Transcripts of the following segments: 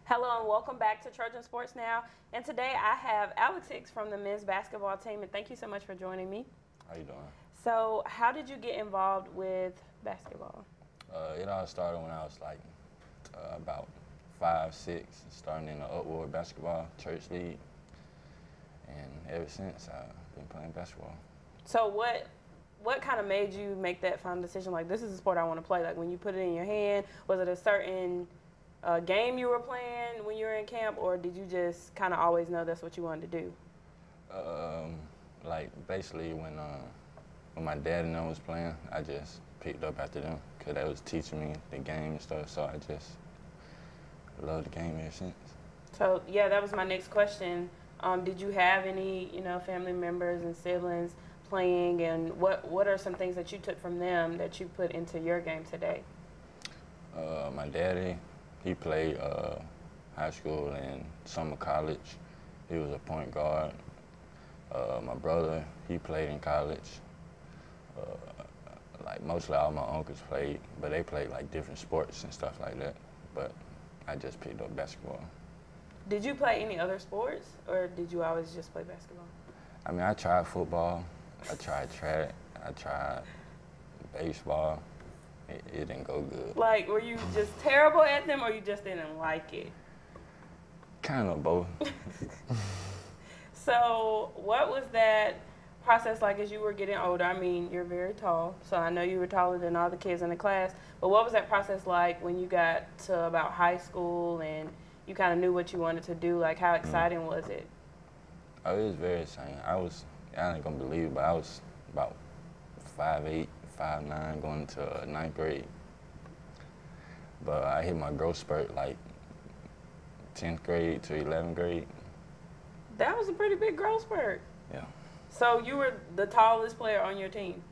Hello and welcome back to Trojan Sports Now. And today I have Alex Hicks from the men's basketball team. And thank you so much for joining me. How you doing? So how did you get involved with basketball? It all started when I was like about 5, 6, starting in the Upward Basketball Church League. And ever since, I've been playing basketball. So what kind of made you make that final decision? Like, this is the sport I want to play. Like, when you put it in your hand, was it a certain game you were playing when you were in camp, or did you just kind of always know that's what you wanted to do? Like basically when my dad and them was playing, I just picked up after them because they was teaching me the game and stuff. So I just loved the game ever since. So yeah, that was my next question. Did you have any, family members and siblings playing, and what are some things that you took from them that you put into your game today? My daddy, he played high school and summer college. He was a point guard. My brother, he played in college. Like mostly all my uncles played, but they played like different sports and stuff like that. But I just picked up basketball. Did you play any other sports, or did you always just play basketball? I mean, I tried football, I tried track, I tried baseball. It didn't go good. Like, were you just terrible at them, or you just didn't like it? Kind of both. So what was that process like as you were getting older? I mean, you're very tall, so I know you were taller than all the kids in the class, but what was that process like when you got to about high school and you kind of knew what you wanted to do? Like, how exciting was it? Oh, it was very exciting. I ain't gonna believe it, but I was about 5'8", 5'9", going to 9th grade. But I hit my growth spurt like 10th grade to 11th grade. That was a pretty big growth spurt. Yeah. So you were the tallest player on your team.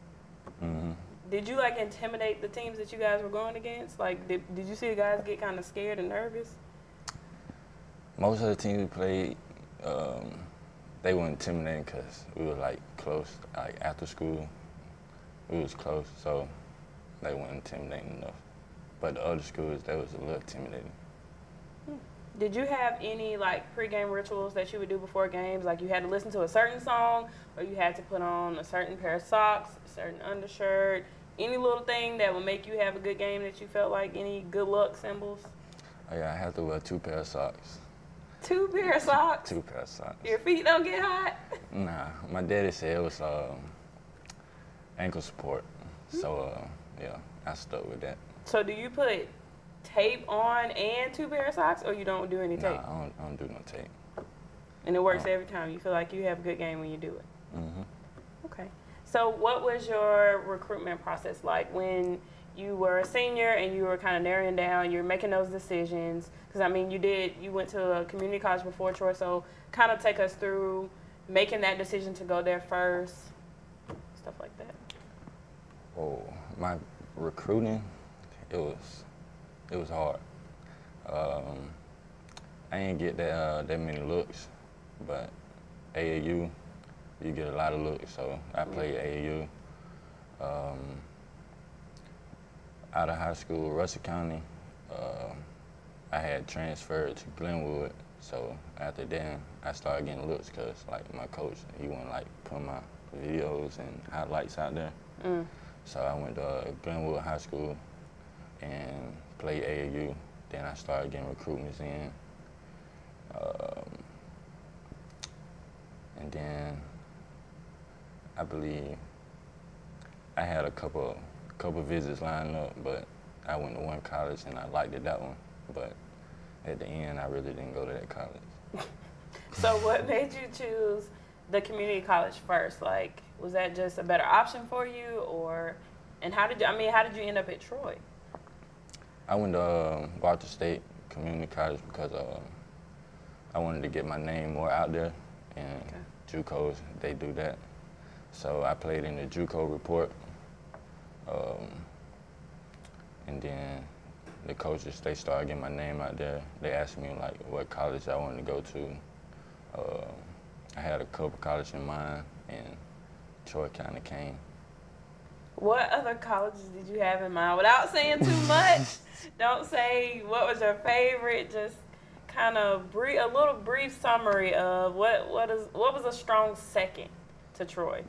Mm-hmm. Did you like intimidate the teams that you guys were going against? Like, did you see the guys get kind of scared and nervous? Most of the teams we played, they weren't intimidating because we were like close, like after school. We was close, so they weren't intimidating enough. But the other schools, they was a little intimidating. Did you have any like pregame rituals that you would do before games? Like, you had to listen to a certain song, or you had to put on a certain pair of socks, a certain undershirt, any little thing that would make you have a good game that you felt like, any good luck symbols? Oh yeah, I had to wear 2 pair of socks. 2 pair of socks? 2 pair of socks. Your feet don't get hot? Nah, my daddy said it was ankle support. So yeah, I stuck with that. So do you put tape on and 2 pair of socks, or you don't do any tape? Nah, I don't do no tape. And it works every time? You feel like you have a good game when you do it? Mm-hmm. Okay. So what was your recruitment process like when you were a senior and you were kind of narrowing down, you're making those decisions? Because, I mean, you went to a community college before Troy, so kind of take us through making that decision to go there first, stuff like that. Oh, my recruiting, it was hard. I didn't get that many looks, but AAU, you get a lot of looks, so I played AAU. Out of high school, Russell County, I had transferred to Glenwood, so after then, I started getting looks because, like, my coach, he wouldn't, like, put my videos and highlights out there. So I went to Glenwood High School and played AAU. Then I started getting recruitments in. And then I believe I had a couple visits lined up, but I went to one college and I liked that one. But at the end, I really didn't go to that college. So what made you choose the community college first? Like, was that just a better option for you, and how did you end up at Troy? I went to Walter State Community College because I wanted to get my name more out there, and JUCOs, they do that. So I played in the JUCO report, and then the coaches, they started getting my name out there. They asked me like what college I wanted to go to. I had a couple colleges in mind, and Troy kind of came. What other colleges did you have in mind? Without saying too much, don't say what was your favorite, just kind of a little brief summary of what was a strong second to Troy?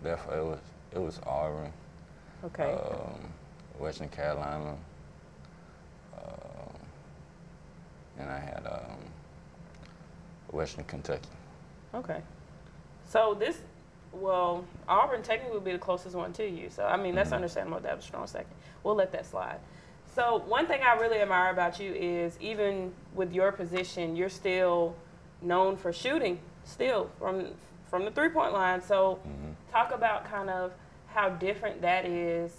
Definitely, it was Auburn. Okay. Western Carolina. And I had Western Kentucky. Okay. So Auburn technically would be the closest one to you. So, I mean, that's understandable that was a strong second. We'll let that slide. So, one thing I really admire about you is even with your position, you're still known for shooting still from the three-point line. So, talk about kind of how different that is,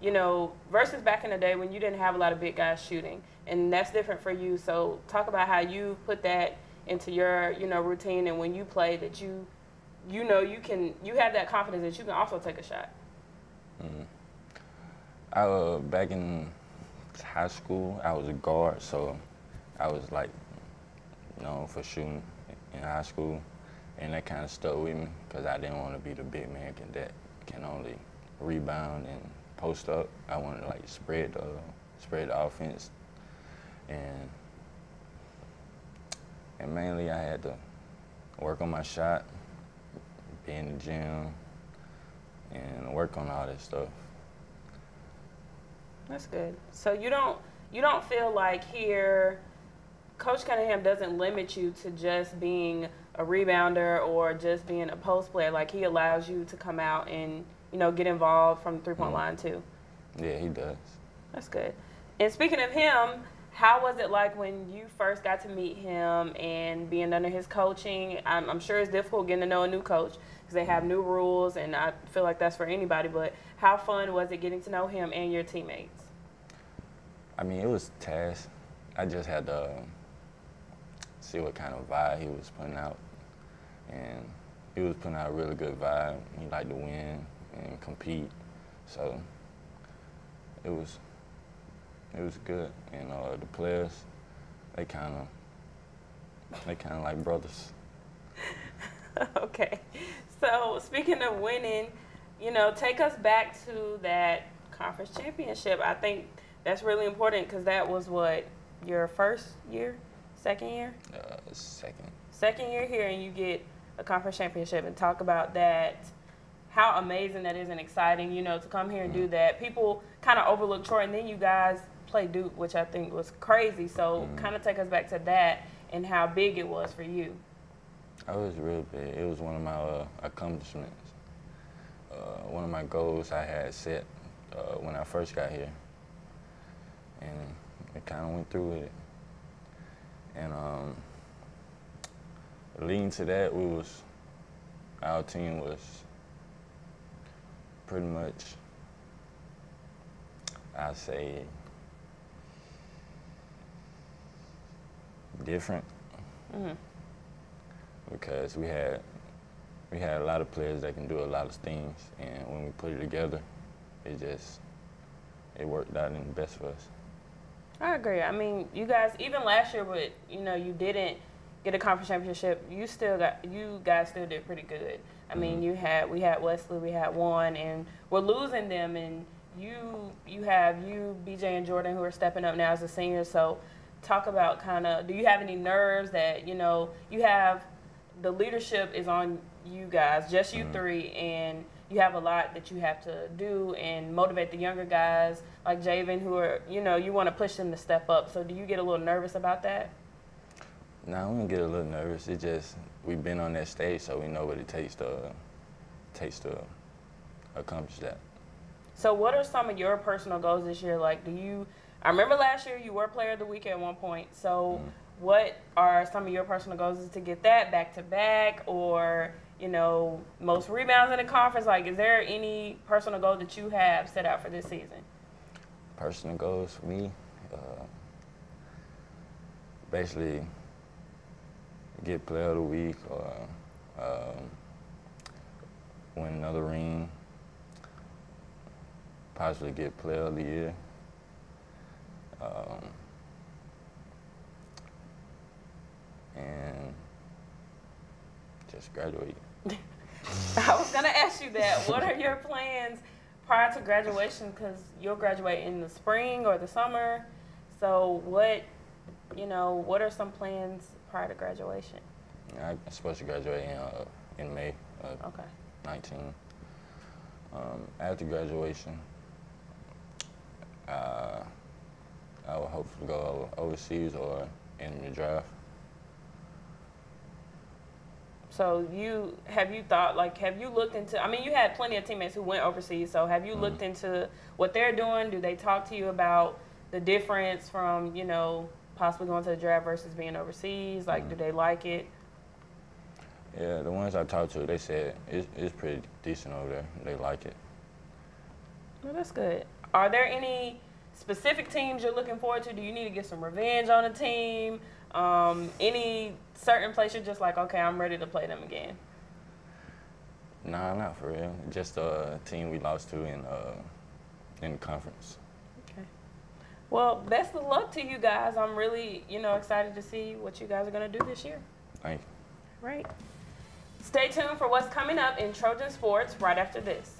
you know, versus back in the day when you didn't have a lot of big guys shooting. And that's different for you. So, talk about how you put that into your, you know, routine, and when you play that you have that confidence that you can also take a shot. Back in high school, I was a guard, so I was like known for shooting in high school, and that kind of stuck with me because I didn't want to be the big man that can only rebound and post up. I wanted to like spread the offense, and mainly I had to work on my shot, be in the gym, and work on all that stuff. That's good. So you don't feel like here, Coach Cunningham doesn't limit you to just being a rebounder or just being a post player. Like, he allows you to come out and, you know, get involved from the three-point line too. Yeah, he does. That's good. And speaking of him, how was it like when you first got to meet him and being under his coaching? I'm sure it's difficult getting to know a new coach because they have new rules, and I feel like that's for anybody. But how fun was it getting to know him and your teammates? I mean, it was a task. I just had to see what kind of vibe he was putting out. And he was putting out a really good vibe. He liked to win and compete. So it was good. And the players, they kind of like brothers. Okay. So speaking of winning, you know, take us back to that conference championship. I think that's really important because that was what, your first year, second year? Second. Second year here, and you get a conference championship. And talk about that, how amazing that is and exciting, you know, to come here and do that. People kind of overlook Troy, and then you guys play Duke, which I think was crazy. So kind of take us back to that and how big it was for you. It was real big. It was one of my accomplishments. One of my goals I had set when I first got here. And it kind of went through with it. And leading to that, our team was pretty much, I'd say, different. Because we had a lot of players that can do a lot of things, and when we put it together, it worked out in the best for us. I agree. I mean, you guys, even last year, but you know, you didn't get a conference championship. You guys still did pretty good. I mean, we had Wesley, we had one, and we're losing them, and you have BJ and Jordan who are stepping up now as a senior. So talk about do you have any nerves that, you know, you have the leadership is on you guys, just you three, and you have a lot that you have to do and motivate the younger guys like Javen who are, you know, you want to push them to step up. So do you get a little nervous about that? No, I wouldn't get a little nervous. It's just we've been on that stage, so we know what it takes to accomplish that. So what are some of your personal goals this year? Like, I remember last year you were Player of the Week at one point. So what are some of your personal goals? Is to get that back-to-back, or, you know, most rebounds in the conference? Like, is there any personal goal that you have set out for this season? Personal goals for me, basically get Player of the Week or win another ring, possibly get Player of the Year. And just graduate. I was going to ask you that. What are your plans prior to graduation? Because you'll graduate in the spring or the summer. So what are some plans prior to graduation? I'm supposed to graduate in May of Okay. 19. After graduation, I would hope to go overseas or in the draft. So have you looked into, I mean, you had plenty of teammates who went overseas, so have you looked into what they're doing? Do they talk to you about the difference from, possibly going to the draft versus being overseas? Like, do they like it? Yeah, the ones I talked to, they said it's pretty decent over there. They like it. Well, that's good. Are there any specific teams you're looking forward to? Do you need to get some revenge on a team? Any certain place you're just like, okay, I'm ready to play them again? Nah, not for real. Just a team we lost to in the conference. Okay. Well, best of luck to you guys. I'm really, excited to see what you guys are going to do this year. Thank you. Right. Stay tuned for what's coming up in Trojan Sports right after this.